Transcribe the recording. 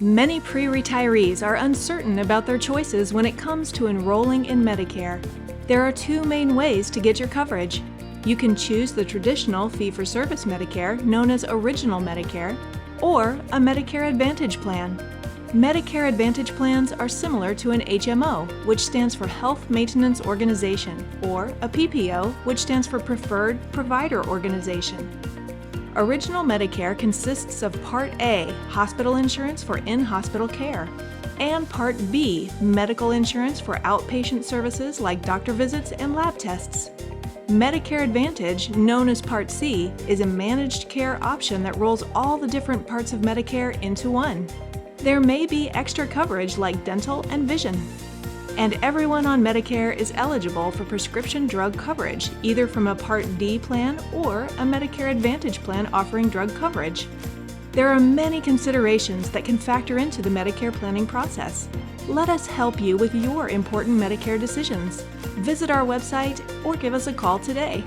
Many pre-retirees are uncertain about their choices when it comes to enrolling in Medicare. There are two main ways to get your coverage. You can choose the traditional fee-for-service Medicare, known as Original Medicare, or a Medicare Advantage plan. Medicare Advantage plans are similar to an HMO, which stands for Health Maintenance Organization, or a PPO, which stands for Preferred Provider Organization. Original Medicare consists of Part A, hospital insurance for in-hospital care, and Part B, medical insurance for outpatient services like doctor visits and lab tests. Medicare Advantage, known as Part C, is a managed care option that rolls all the different parts of Medicare into one. There may be extra coverage like dental and vision. And everyone on Medicare is eligible for prescription drug coverage, either from a Part D plan or a Medicare Advantage plan offering drug coverage. There are many considerations that can factor into the Medicare planning process. Let us help you with your important Medicare decisions. Visit our website or give us a call today.